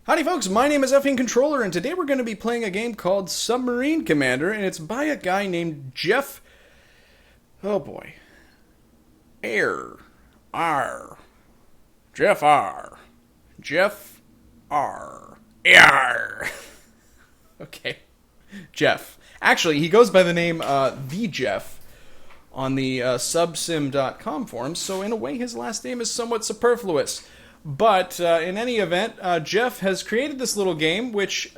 Howdy folks, my name is Effing Controller, and today we're going to be playing a game called Submarine Commander, and it's by a guy named Geoff... Oh boy. Ayre. R. Geoff Ayre. Geoff Ayre. Ayre. Okay. Geoff. Actually, he goes by the name The Geoff on the subsim.com forums, so in a way his last name is somewhat superfluous. But in any event, Geoff has created this little game, which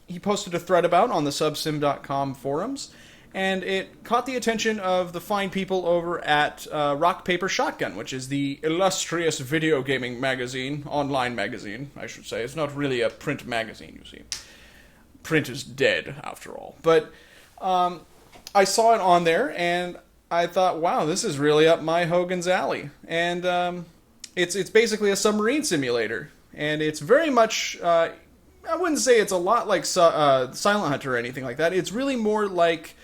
he posted a thread about on the subsim.com forums, and it caught the attention of the fine people over at Rock Paper Shotgun, which is the illustrious video gaming magazine, online magazine, I should say. It's not really a print magazine, you see. Print is dead, after all. But I saw it on there, and I thought, wow, this is really up my Hogan's alley. And... It's basically a submarine simulator, and it's very much, I wouldn't say it's a lot like Silent Hunter or anything like that. It's really more like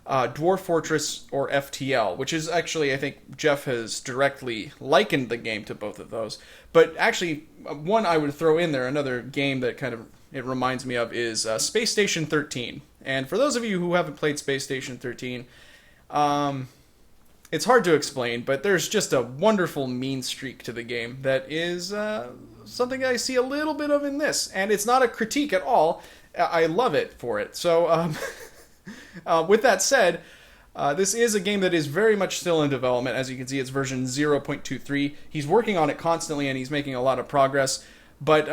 Dwarf Fortress or FTL, which is actually, I think, Geoff has directly likened the game to both of those. But actually, one I would throw in there, another game that kind of it reminds me of, is Space Station 13. And for those of you who haven't played Space Station 13, it's hard to explain, but there's just a wonderful mean streak to the game that is something I see a little bit of in this. And it's not a critique at all. I love it for it. So, with that said, this is a game that is very much still in development. As you can see, it's version 0.23. He's working on it constantly, and he's making a lot of progress. But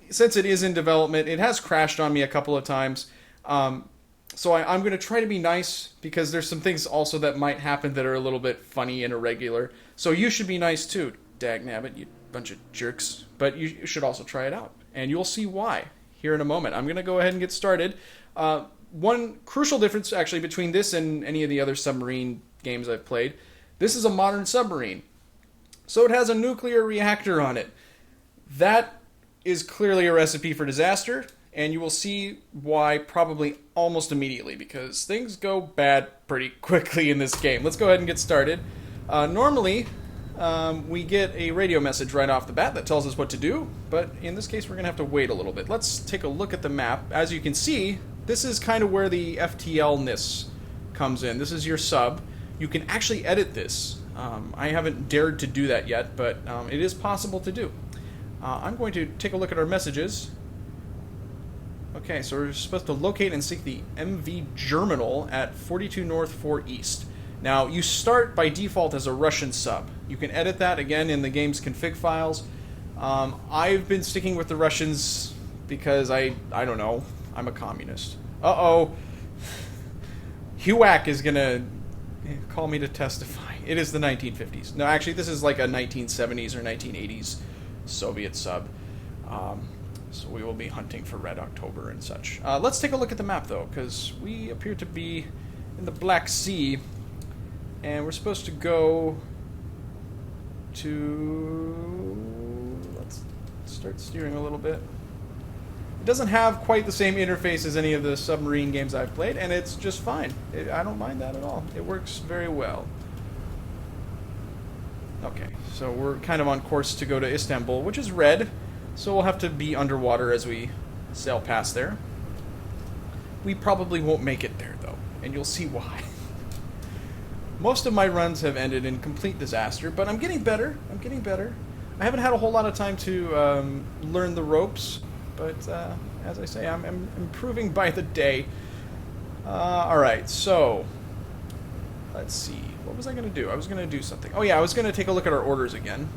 since it is in development, it has crashed on me a couple of times. So I'm going to try to be nice, because there's some things also that might happen that are a little bit funny and irregular. So you should be nice too, dagnabbit, you bunch of jerks. But you should also try it out, and you'll see why here in a moment. I'm going to go ahead and get started. One crucial difference, actually, between this and any of the other submarine games I've played, this is a modern submarine. So it has a nuclear reactor on it. That is clearly a recipe for disaster. And you will see why probably almost immediately, because things go bad pretty quickly in this game. Let's go ahead and get started. Normally, we get a radio message right off the bat that tells us what to do, but in this case we're going to have to wait a little bit. Let's take a look at the map. As you can see, this is kind of where the FTL-ness comes in. This is your sub. You can actually edit this. I haven't dared to do that yet, but it is possible to do. I'm going to take a look at our messages. Okay, so we're supposed to locate and seek the MV Germinal at 42 North 4 East. Now, you start by default as a Russian sub. You can edit that, again, in the game's config files. I've been sticking with the Russians because I don't know, I'm a communist. Uh-oh. HUAC is gonna call me to testify. It is the 1950s. No, actually, this is like a 1970s or 1980s Soviet sub. So we will be hunting for Red October and such. Let's take a look at the map, though, because we appear to be in the Black Sea, and we're supposed to go to... Let's start steering a little bit. It doesn't have quite the same interface as any of the submarine games I've played, and it's just fine. I don't mind that at all. It works very well. Okay, so we're kind of on course to go to Istanbul, which is red. So we'll have to be underwater as we sail past there. We probably won't make it there, though, and you'll see why. Most of my runs have ended in complete disaster, but I'm getting better. I haven't had a whole lot of time to learn the ropes, but as I say, I'm improving by the day. Alright, so let's see. What was I going to do? I was going to do something. Oh yeah, I was going to take a look at our orders again.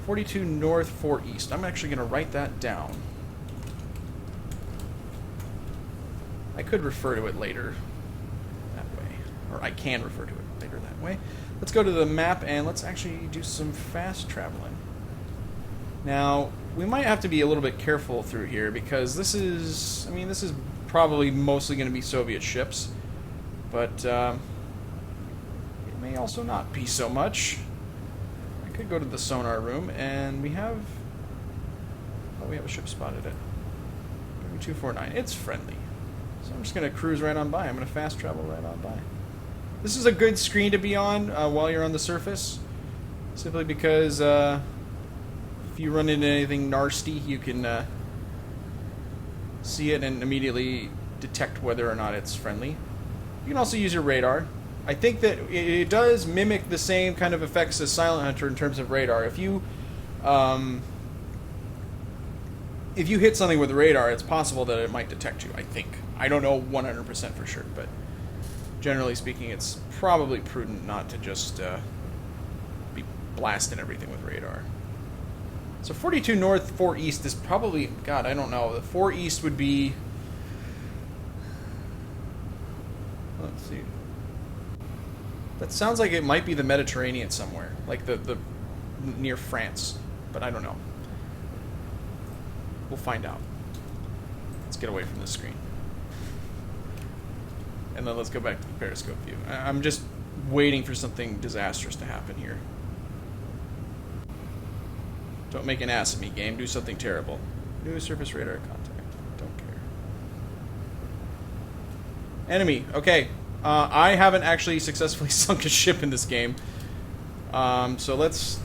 42 North 4 East. I'm actually going to write that down. I could refer to it later that way. Or I can refer to it later that way. Let's go to the map and let's actually do some fast traveling. Now, we might have to be a little bit careful through here because this is... this is probably mostly going to be Soviet ships. But it may also not be so much. Could go to the sonar room, and we have... Oh, we have a ship spotted at 249. It's friendly. So I'm just going to cruise right on by. I'm going to fast travel right on by. This is a good screen to be on while you're on the surface, simply because If you run into anything nasty, you can see it and immediately detect whether or not it's friendly. You can also use your radar. I think that it does mimic the same kind of effects as Silent Hunter in terms of radar. If you hit something with radar, it's possible that it might detect you, I think. I don't know 100% for sure, but generally speaking, it's probably prudent not to just be blasting everything with radar. So 42 north, 4 east is probably... God, I don't know. The 4 east would be... Let's see. That sounds like it might be the Mediterranean somewhere. Like the near France. But I don't know. We'll find out. Let's get away from the screen. And then let's go back to the periscope view. I'm just waiting for something disastrous to happen here. Don't make an ass of me, game. Do something terrible. New surface radar contact. Don't care. Enemy. Okay. I haven't actually successfully sunk a ship in this game. So let's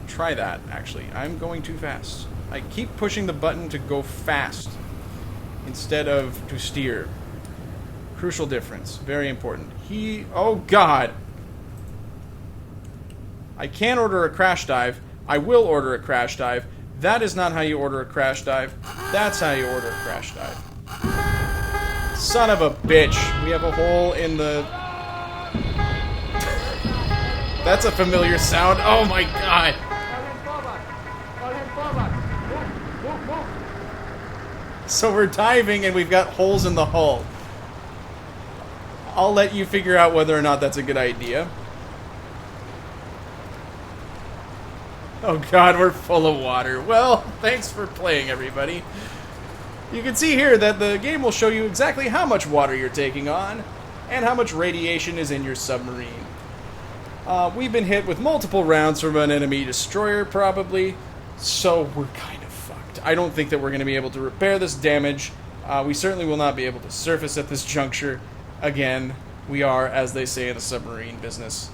try that, actually. I'm going too fast. I keep pushing the button to go fast instead of to steer. Crucial difference. Very important. Oh, God. I can order a crash dive. I will order a crash dive. That is not how you order a crash dive. That's how you order a crash dive. Son of a bitch. We have a hole in the... That's a familiar sound. Oh my God. So we're diving and we've got holes in the hull. I'll let you figure out whether or not that's a good idea. Oh God, we're full of water. Well, thanks for playing, everybody. You can see here that the game will show you exactly how much water you're taking on and how much radiation is in your submarine. We've been hit with multiple rounds from an enemy destroyer, probably, so we're kind of fucked. I don't think that we're going to be able to repair this damage. We certainly will not be able to surface at this juncture. Again, we are, as they say in the submarine business,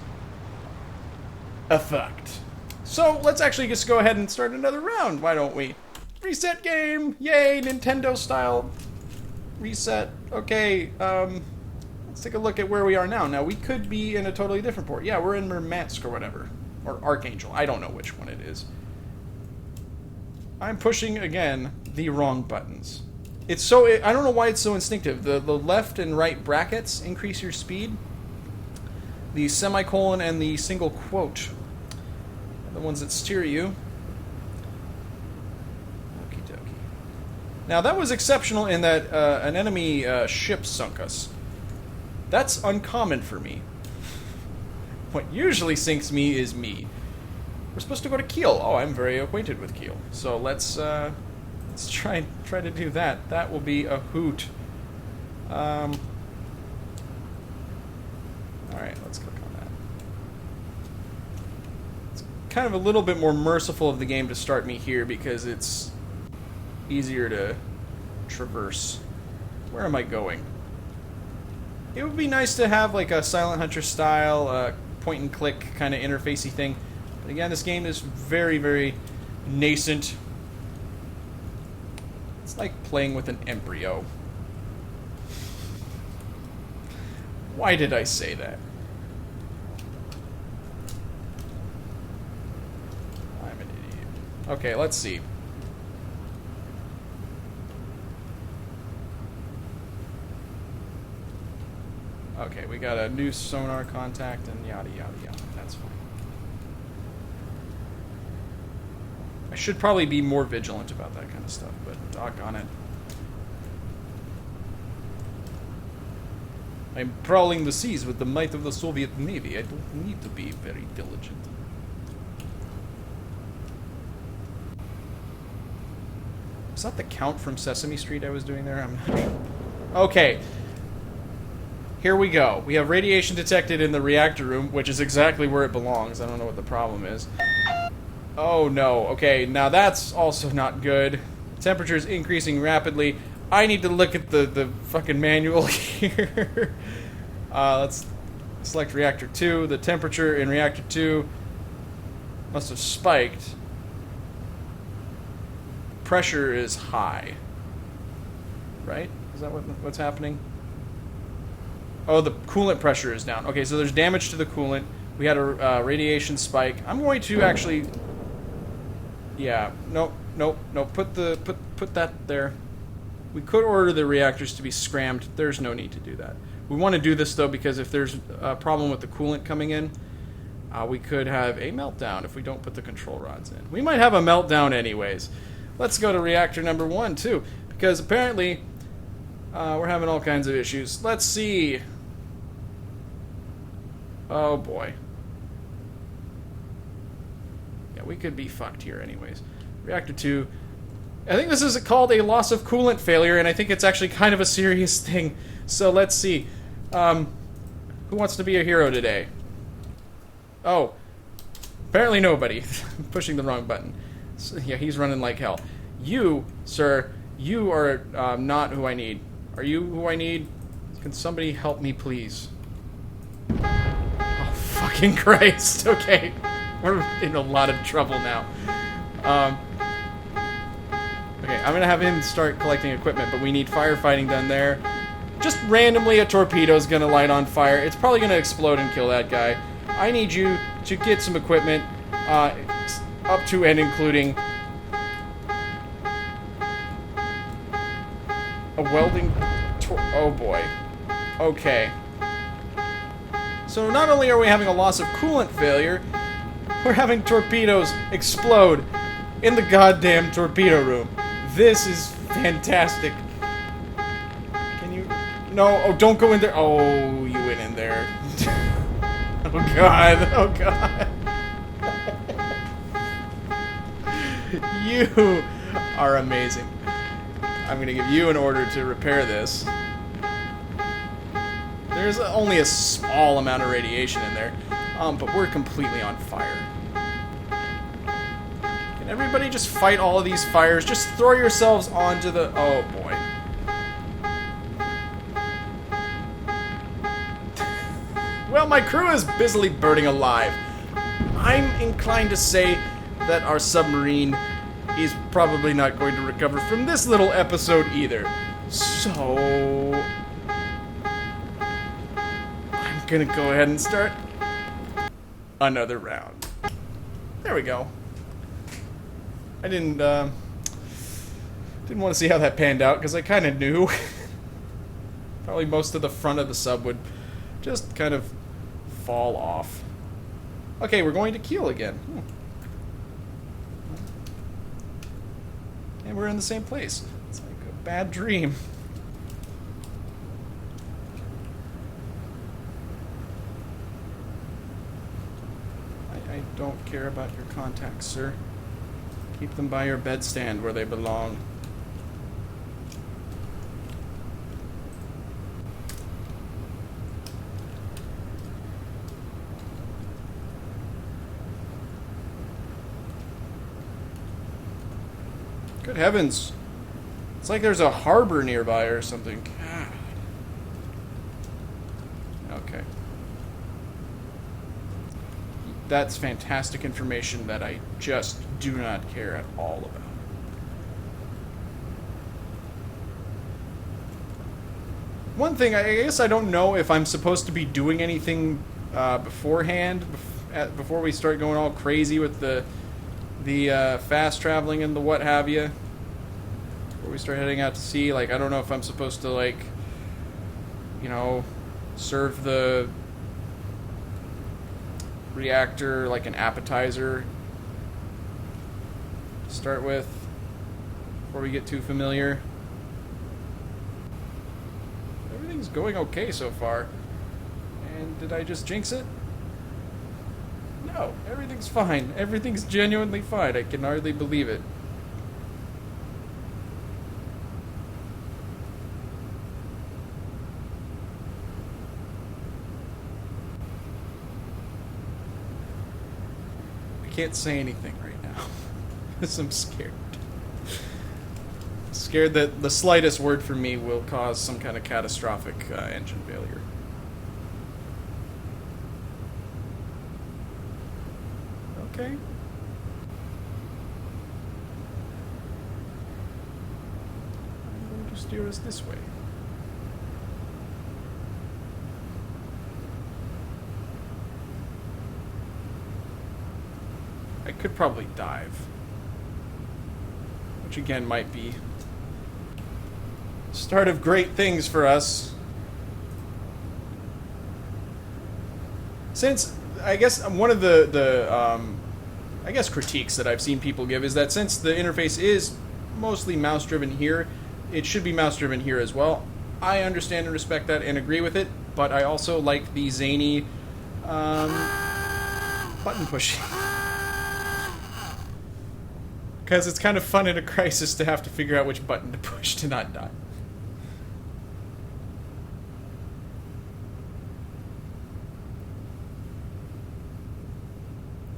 fucked. So, let's actually just go ahead and start another round, why don't we? Reset game! Yay, Nintendo style reset. Okay, let's take a look at where we are now. Now, we could be in a totally different port. Yeah, we're in Murmansk or whatever. Or Archangel. I don't know which one it is. I'm pushing, again, the wrong buttons. It's so... I don't know why it's so instinctive. The left and right brackets increase your speed. The semicolon and the single quote are the ones that steer you. Okie dokie. Now, that was exceptional in that an enemy ship sunk us. That's uncommon for me. What usually sinks me is me. We're supposed to go to Kiel. Oh, I'm very acquainted with Kiel. So let's try to do that. That will be a hoot. All right, let's click on that. It's kind of a little bit more merciful of the game to start me here because it's easier to traverse. Where am I going? It would be nice to have like a Silent Hunter style point and click kind of interfacey thing. But again, this game is very, very nascent. It's like playing with an embryo. Why did I say that? I'm an idiot. Okay, let's see. Okay, we got a new sonar contact and yada yada yada. That's fine. I should probably be more vigilant about that kind of stuff, but doggone it. I'm prowling the seas with the might of the Soviet Navy. I don't need to be very diligent. Is that the Count from Sesame Street I was doing there? I'm not sure. Okay. Here we go. We have radiation detected in the reactor room, which is exactly where it belongs. I don't know what the problem is. Oh no. Okay, now that's also not good. Temperature's increasing rapidly. I need to look at the fucking manual here. Let's select Reactor 2. The temperature in Reactor 2 must have spiked. pressure is high. Right? Is that what's happening? Oh, the coolant pressure is down. Okay, so there's damage to the coolant. We had a radiation spike. I'm going to actually... Yeah, nope. Put that there. We could order the reactors to be scrammed. There's no need to do that. We want to do this, though, because if there's a problem with the coolant coming in, we could have a meltdown if we don't put the control rods in. We might have a meltdown anyways. Let's go to reactor number 1, too, because apparently we're having all kinds of issues. Let's see. Oh, boy. Yeah, we could be fucked here anyways. Reactor 2. I think this is called a loss of coolant failure, and I think it's actually kind of a serious thing. So let's see. Who wants to be a hero today? Oh. Apparently nobody. Pushing the wrong button. So, yeah, he's running like hell. You, sir, you are not who I need. Are you who I need? Can somebody help me, please? Oh, fucking Christ. Okay. We're in a lot of trouble now. Okay, I'm gonna have him start collecting equipment, but we need firefighting done there. Just randomly a torpedo's gonna light on fire. It's probably gonna explode and kill that guy. I need you to get some equipment, up to and including a welding oh boy. Okay. So not only are we having a loss of coolant failure, we're having torpedoes explode in the goddamn torpedo room. This is fantastic. Can you... No, oh, don't go in there. Oh, you went in there. Oh, God. Oh, God. You are amazing. I'm going to give you an order to repair this. There's only a small amount of radiation in there, but we're completely on fire. Can everybody just fight all of these fires? Just throw yourselves onto the... Oh, boy. Well, my crew is busily burning alive. I'm inclined to say that our submarine is probably not going to recover from this little episode either. So... I'm gonna go ahead and start another round. There we go. I didn't want to see how that panned out, because I kind of knew. Probably most of the front of the sub would just kind of fall off. Okay, we're going to keel again. And we're in the same place. It's like a bad dream. I don't care about your contacts, sir. Keep them by your bedstand where they belong. Good heavens. It's like there's a harbor nearby or something. God. Okay. That's fantastic information that I just do not care at all about. One thing, I guess I don't know if I'm supposed to be doing anything beforehand, before we start going all crazy with the fast traveling and the what have you. Before we start heading out to sea, like, I don't know if I'm supposed to, like, you know, serve the reactor like an appetizer to start with before we get too familiar. Everything's going okay so far. And did I just jinx it? No, everything's fine. Everything's genuinely fine. I can hardly believe it. I can't say anything right now because I'm scared. Scared that the slightest word from me will cause some kind of catastrophic engine failure. Okay. steer us this way. I could probably dive. Which again might be start of great things for us. Since I guess one of the I guess critiques that I've seen people give is that since the interface is mostly mouse driven here, it should be mouse driven here as well. I understand and respect that and agree with it, but I also like the zany button pushing. Because it's kind of fun in a crisis to have to figure out which button to push to not die.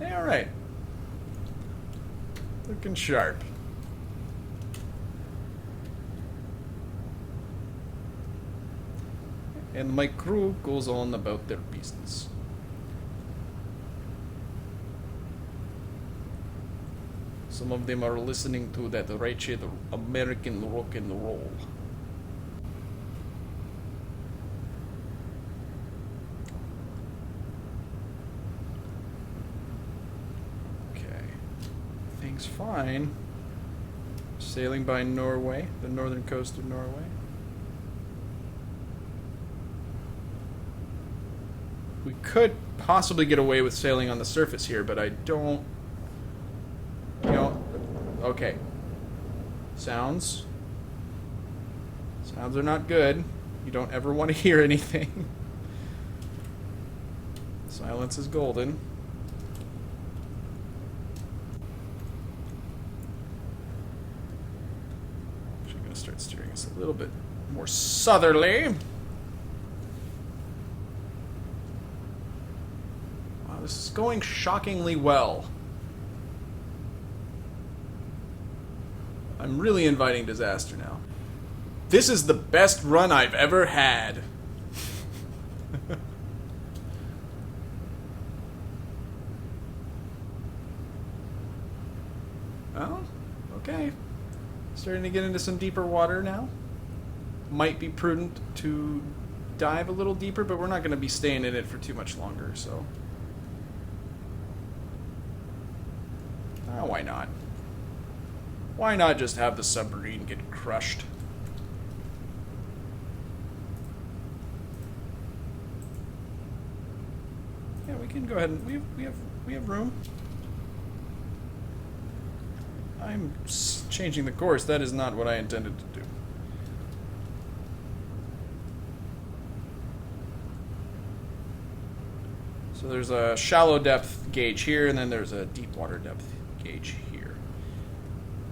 Alright. Looking sharp. And my crew goes on about their business. Some of them are listening to that wretched American rock and roll. Okay. Everything's fine. Sailing by Norway, the northern coast of Norway. We could possibly get away with sailing on the surface here, but I don't... You know, okay. Sounds. Sounds are not good. You don't ever want to hear anything. Silence is golden. Actually, I'm going to start steering us a little bit more southerly. Wow, this is going shockingly well. I'm really inviting disaster now. This is the best run I've ever had. Oh, okay. Starting to get into some deeper water now. Might be prudent to dive a little deeper, but we're not going to be staying in it for too much longer, so... Oh, why not? Why not just have the submarine get crushed? Yeah, we can go ahead and we have room. I'm changing the course. That is not what I intended to do. So there's a shallow depth gauge here, and then there's a deep water depth gauge here.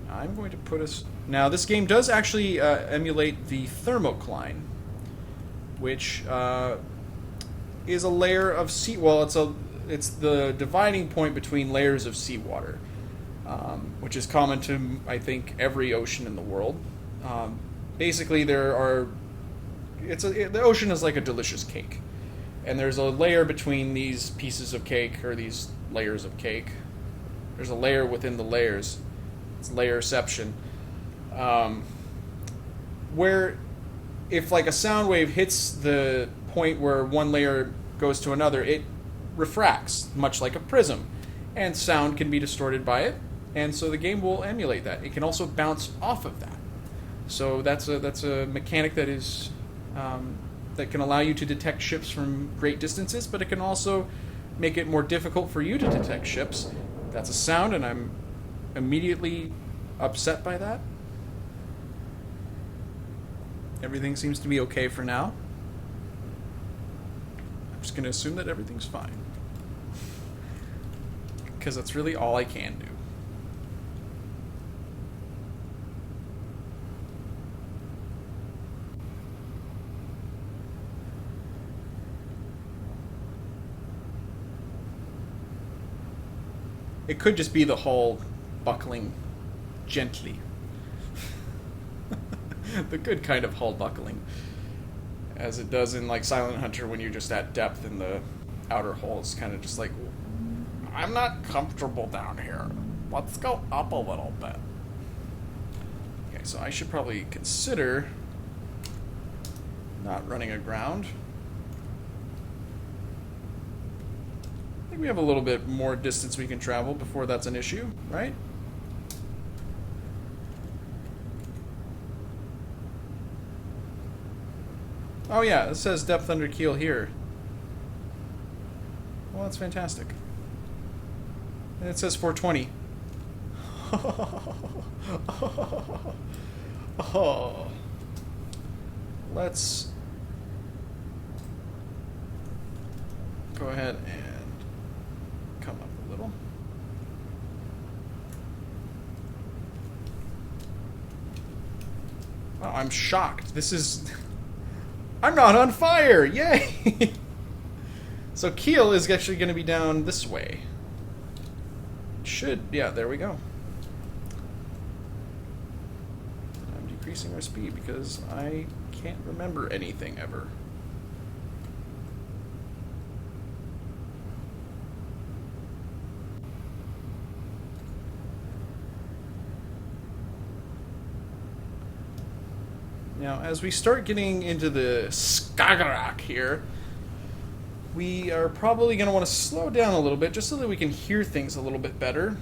I'm going to put us... Now, this game does actually emulate the thermocline, which is a layer of sea... Well, it's the dividing point between layers of seawater, which is common to, I think, every ocean in the world. Basically, there are... the ocean is like a delicious cake, and there's a layer between these pieces of cake, or these layers of cake. There's a layer within the layers. It's layerception. Where if like a sound wave hits the point where one layer goes to another, it refracts, much like a prism. And sound can be distorted by it, and so the game will emulate that. It can also bounce off of that. So that's a mechanic that is that can allow you to detect ships from great distances, but it can also make it more difficult for you to detect ships. That's a sound, and I'm immediately upset by that. Everything seems to be okay for now. I'm just going to assume that everything's fine. Because that's really all I can do. It could just be the hull buckling gently. The good kind of hull buckling. As it does in like Silent Hunter when you're just at depth in the outer hull. It's kind of just like, I'm not comfortable down here. Let's go up a little bit. Okay, so I should probably consider not running aground. I think we have a little bit more distance we can travel before that's an issue, right? Oh yeah, it says depth under keel here. Well, that's fantastic. And it says 420. Oh. Let's go ahead and come up a little. Wow, I'm shocked. This is... I'm not on fire! Yay! So keel is actually going to be down this way. Should... yeah, there we go. I'm decreasing our speed because I can't remember anything ever. Now, as we start getting into the Skagerrak here, we are probably going to want to slow down a little bit just so that we can hear things a little bit better.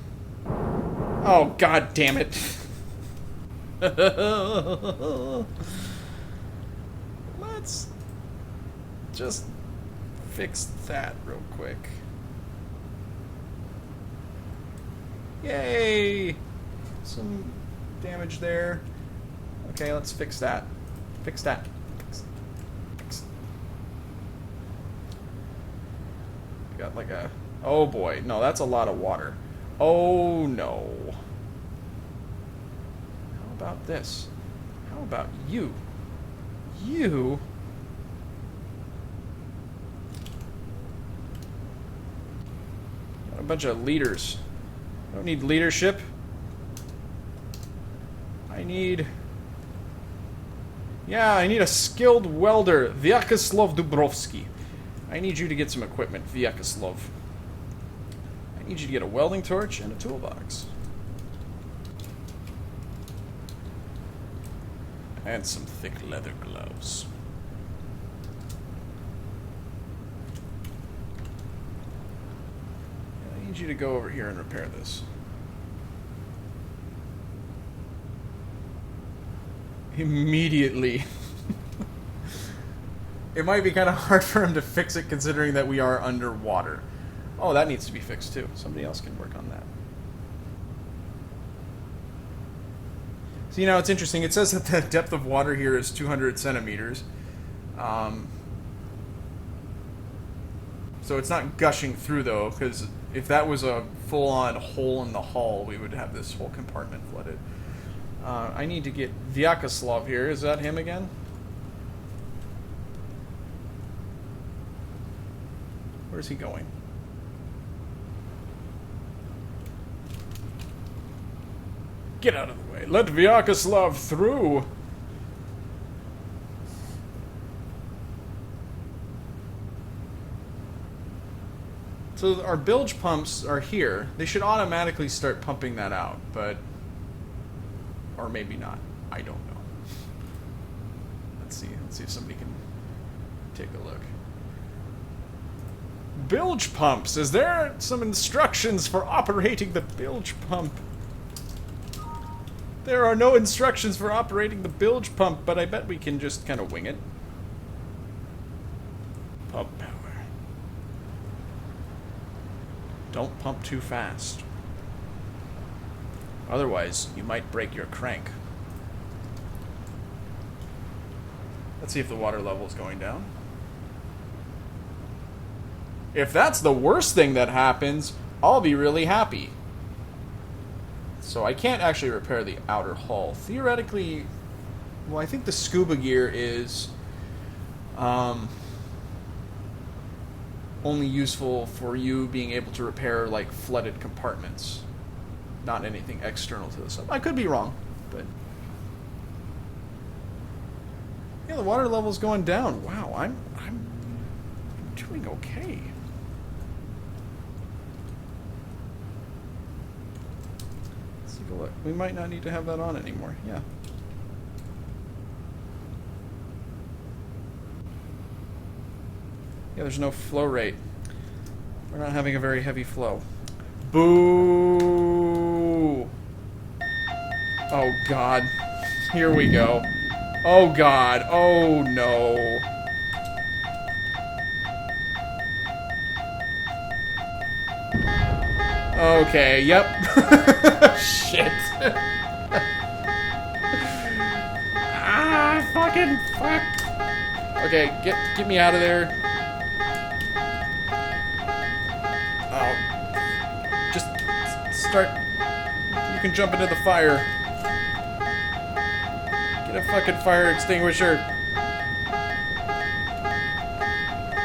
Oh, god damn it. Let's just fix that real quick. Yay! Some damage there. Okay, let's fix that. Fix that. Fix. We got like a... oh boy, no, that's a lot of water. Oh no. How about this? How about you? You? Got a bunch of leaders. I don't need leadership. I need... yeah, I need a skilled welder, Vyacheslav Dubrovsky. I need you to get some equipment, Vyacheslav. I need you to get a welding torch and a toolbox. And some thick leather gloves. I need you to go over here and repair this. Immediately. It might be kind of hard for him to fix it considering that we are underwater. Oh, that needs to be fixed too. Somebody else can work on that. So, you know, it's interesting. It says that the depth of water here is 200 centimeters. So it's not gushing through, though, because if that was a full-on hole in the hull, we would have this whole compartment flooded. I need to get Vyacheslav here. Is that him again? Where's he going? Get out of the way. Let Vyacheslav through. So our bilge pumps are here. They should automatically start pumping that out, but... or maybe not. I don't know. Let's see. Let's see if somebody can take a look. Bilge pumps. Is there some instructions for operating the bilge pump? There are no instructions for operating the bilge pump, but I bet we can just kind of wing it. Pump power. Don't pump too fast. Otherwise, you might break your crank. Let's see if the water level is going down. If that's the worst thing that happens, I'll be really happy. So I can't actually repair the outer hull. Theoretically, well, I think the scuba gear is only useful for you being able to repair, like, flooded compartments. Not anything external to the sub. I could be wrong, but... yeah, the water level's going down. Wow, I'm doing okay. Let's take a look. We might not need to have that on anymore. Yeah. Yeah, there's no flow rate. We're not having a very heavy flow. Boo! Oh god. Here we go. Oh god. Oh no. Okay, yep. Shit. Ah, fucking fuck. Okay, get me out of there. Oh. Just start. You can jump into the fire. Get a fucking fire extinguisher.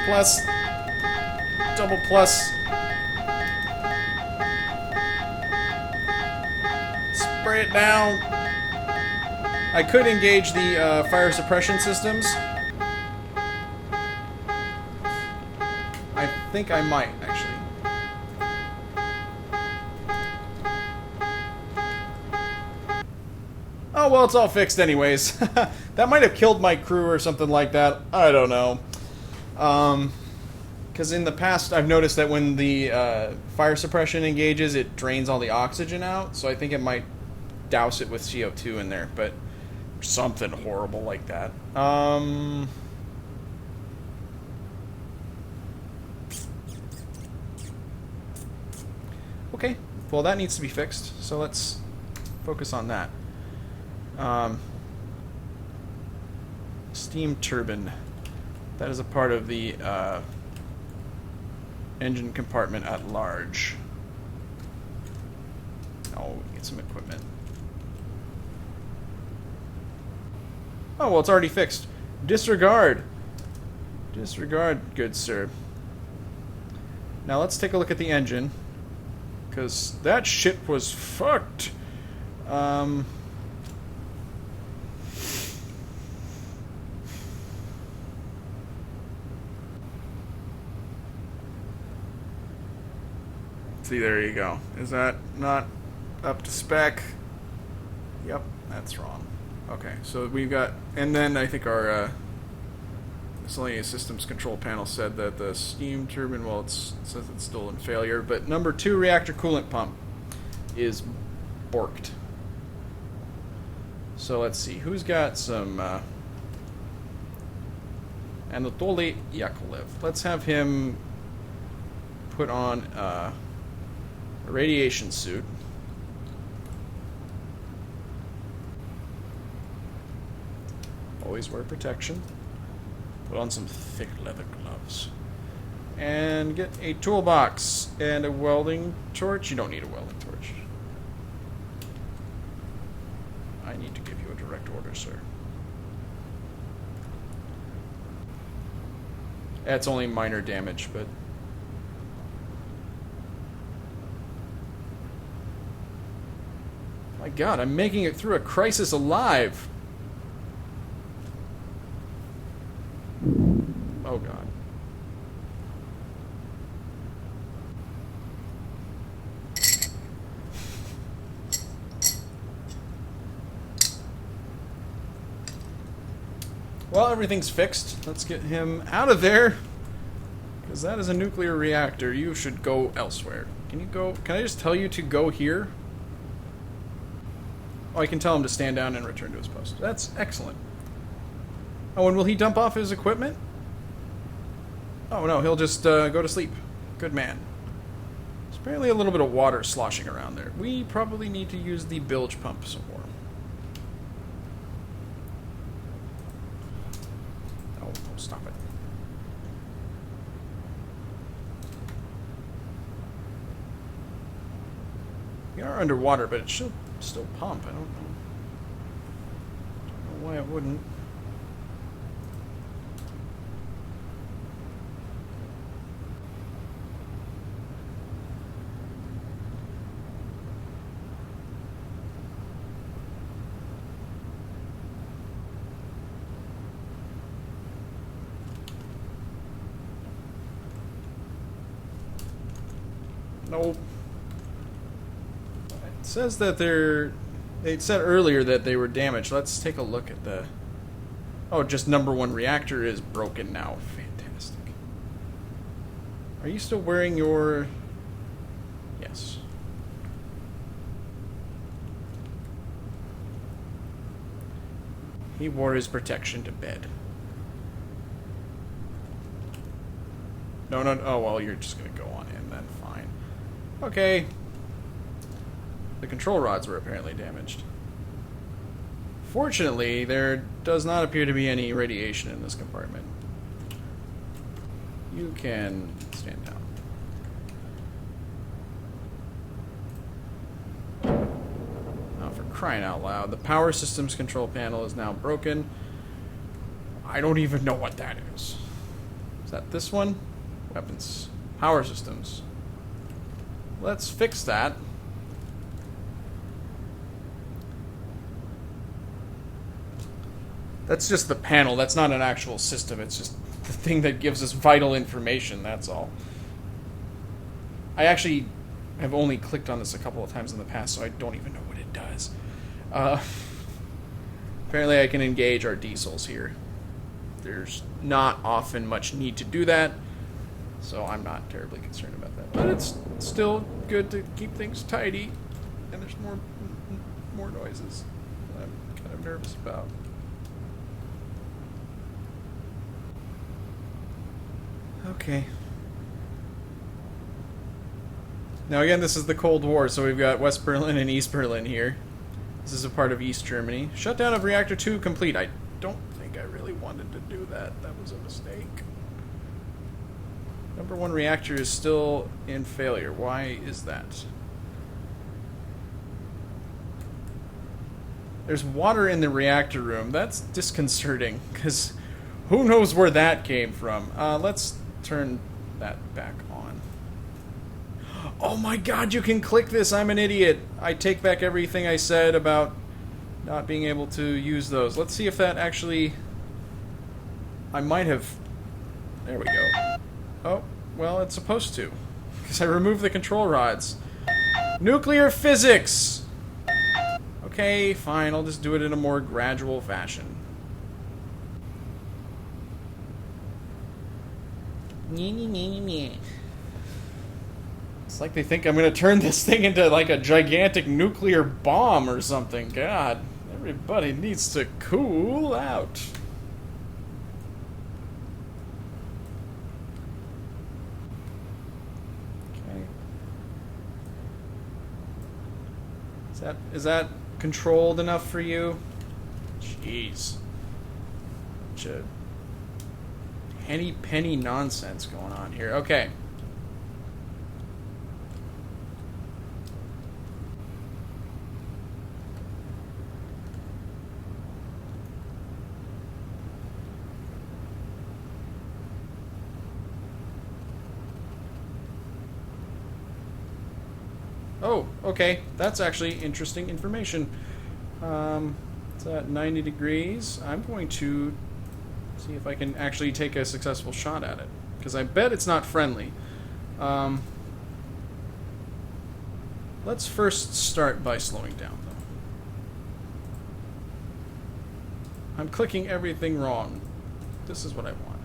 Plus. Double plus. Spray it down. I could engage the fire suppression systems. I think I might, actually. Oh, well, it's all fixed anyways. That might have killed my crew or something like that. I don't know. Because in the past, I've noticed that when the fire suppression engages, it drains all the oxygen out. So I think it might douse it with CO2 in there, but something horrible like that. Okay, well that needs to be fixed, so let's focus on that. Steam turbine. That is a part of the engine compartment at large. Oh, get some equipment. Oh, well, it's already fixed. Disregard. Disregard, good sir. Now let's take a look at the engine. Because that shit was fucked. See, there you go. Is that not up to spec? Yep, that's wrong. Okay, so we've got, and then I think our miscellaneous systems control panel said that the steam turbine, well, it says it's still in failure, but number 2 reactor coolant pump is borked. So let's see, who's got some Anatoly Yakovlev. Let's have him put on a radiation suit. Always wear protection. Put on some thick leather gloves. And get a toolbox and a welding torch. You don't need a welding torch. I need to give you a direct order, sir. That's only minor damage, but... My god, I'm making it through a crisis alive! Oh god. Well, everything's fixed. Let's get him out of there. Because that is a nuclear reactor. You should go elsewhere. Can you go? Can I just tell you to go here? Oh, I can tell him to stand down and return to his post. That's excellent. Oh, and will he dump off his equipment? Oh, no, he'll just go to sleep. Good man. There's apparently a little bit of water sloshing around there. We probably need to use the bilge pump some more. Oh, stop it. We are underwater, but it should still pump. I don't know why it wouldn't. Nope. It says that it said earlier that they were damaged. Let's take a look at the... Oh, just number 1 reactor is broken now. Fantastic. Are you still wearing your... Yes. He wore his protection to bed. No, no, oh, well, you're just gonna go on in then, fine. Okay. The control rods were apparently damaged. Fortunately, there does not appear to be any radiation in this compartment. You can stand down. Now, for crying out loud, the power systems control panel is now broken. I don't even know what that is. Is that this one? Weapons. Power systems. Let's fix that. That's just the panel. That's not an actual system. It's just the thing that gives us vital information, that's all. I actually have only clicked on this a couple of times in the past, so I don't even know what it does. Apparently I can engage our diesels here. There's not often much need to do that, so I'm not terribly concerned about that. But it's still good to keep things tidy, and there's more noises that I'm kind of nervous about. Okay. Now again, this is the Cold War, so we've got West Berlin and East Berlin here. This is a part of East Germany. Shutdown of Reactor 2 complete. I don't think I really wanted to do that. That was a mistake. Number 1 reactor is still in failure. Why is that? There's water in the reactor room. That's disconcerting, because who knows where that came from. Let's turn that back on. Oh my god, you can click this! I'm an idiot! I take back everything I said about not being able to use those. Let's see if that actually... I might have... There we go. Oh, well, it's supposed to. Because I removed the control rods. Nuclear physics! Okay, fine, I'll just do it in a more gradual fashion. It's like they think I'm going to turn this thing into like a gigantic nuclear bomb or something. God, everybody needs to cool out. Okay. Is that controlled enough for you? Jeez. Henny penny nonsense going on here. Okay. Oh, okay. That's actually interesting information. It's at 90 degrees. I'm going to see if I can actually take a successful shot at it, because I bet it's not friendly. Let's first start by slowing down, though. I'm clicking everything wrong. This is what I want.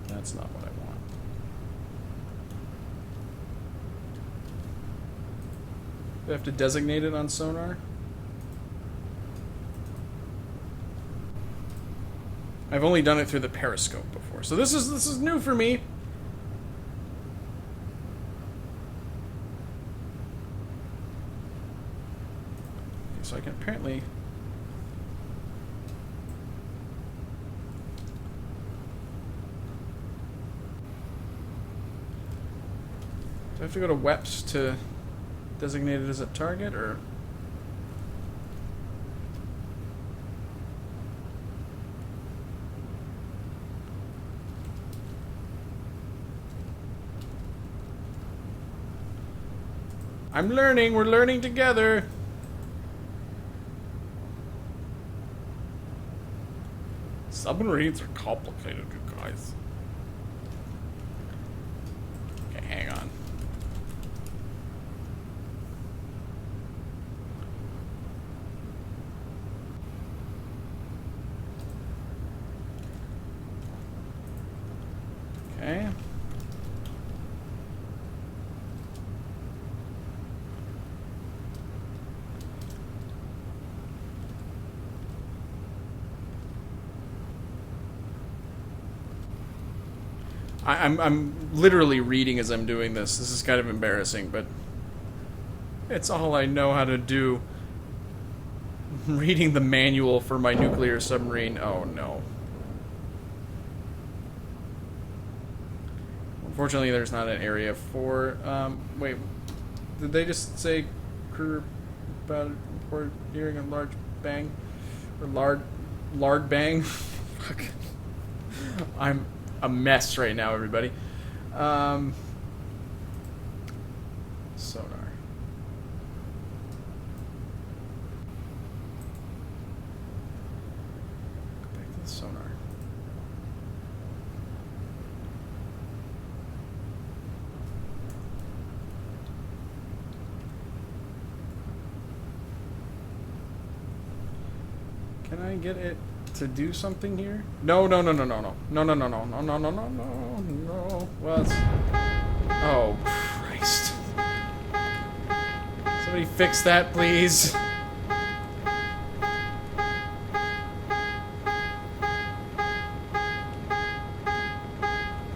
That's not what I want. Do I have to designate it on sonar? I've only done it through the periscope before, so this is new for me. Okay, so I can apparently... Do I have to go to WEPS to designate it as a target, or... I'm learning, we're learning together. Submarines are complicated, you guys. Okay, hang on. Okay. I'm literally reading as I'm doing this. This is kind of embarrassing, but it's all I know how to do. Reading the manual for my nuclear submarine. Oh no. Unfortunately, there's not an area for. Wait, did they just say crew about hearing a large bang or lard bang? Fuck. I'm a mess right now, everybody. Sonar. Go back to the sonar. Can I get it to do something here? No. What? Oh, Christ. Somebody fix that, please.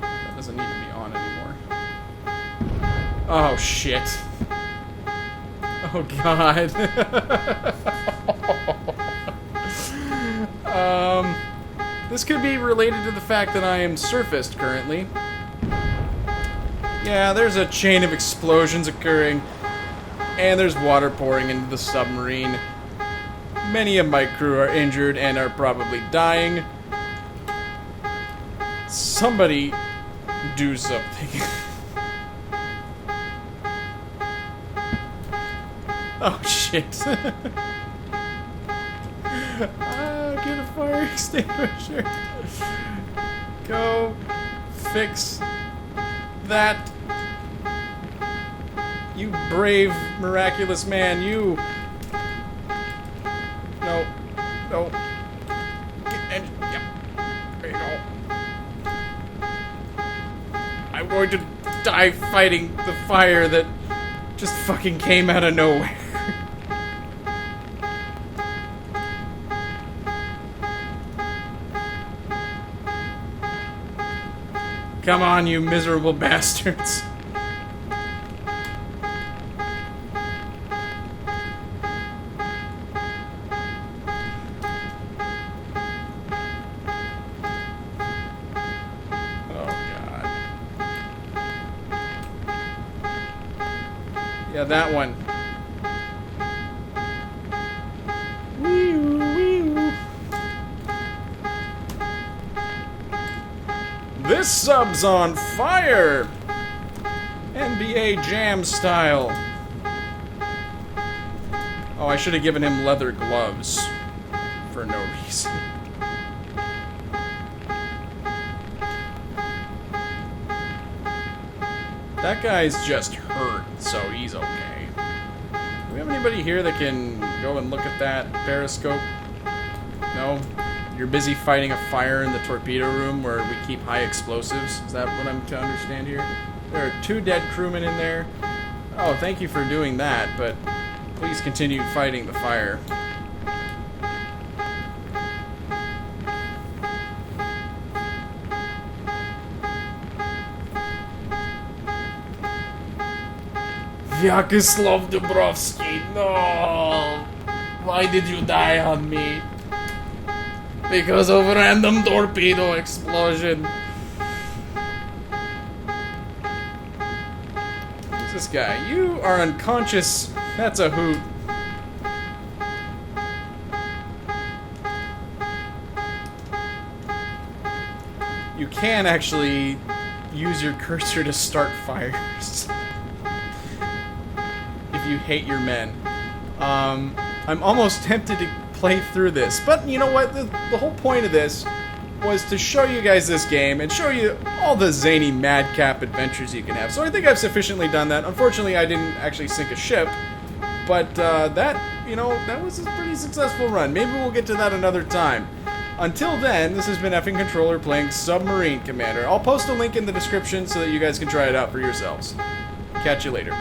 That doesn't need to be on anymore. Oh, shit. Oh, God. This could be related to the fact that I am surfaced currently. Yeah, there's a chain of explosions occurring, and there's water pouring into the submarine. Many of my crew are injured and are probably dying. Somebody do something. Oh, shit. Get a fire extinguisher. Go fix that. You brave, miraculous man, you. No. And, yeah. There you go. I'm going to die fighting the fire that just fucking came out of nowhere. Come on, you miserable bastards. Oh, God. Yeah, that one. This sub's on fire! NBA Jam style. Oh, I should have given him leather gloves. For no reason. That guy's just hurt, so he's okay. Do we have anybody here that can go and look at that periscope? No? You're busy fighting a fire in the torpedo room where we keep high explosives. Is that what I'm to understand here? There are 2 dead crewmen in there. Oh, thank you for doing that, but please continue fighting the fire. Vyacheslav Dubrovsky, no! Why did you die on me? Because of a random torpedo explosion. Who's this guy? You are unconscious. That's a hoot. You can actually use your cursor to start fires. If you hate your men. I'm almost tempted to play through this, but you know what? The whole point of this was to show you guys this game and show you all the zany madcap adventures you can have. So I think I've sufficiently done that. Unfortunately, I didn't actually sink a ship, but that was a pretty successful run. Maybe we'll get to that another time. Until then, this has been Effing Controller playing Submarine Commander. I'll post a link in the description so that you guys can try it out for yourselves. Catch you later.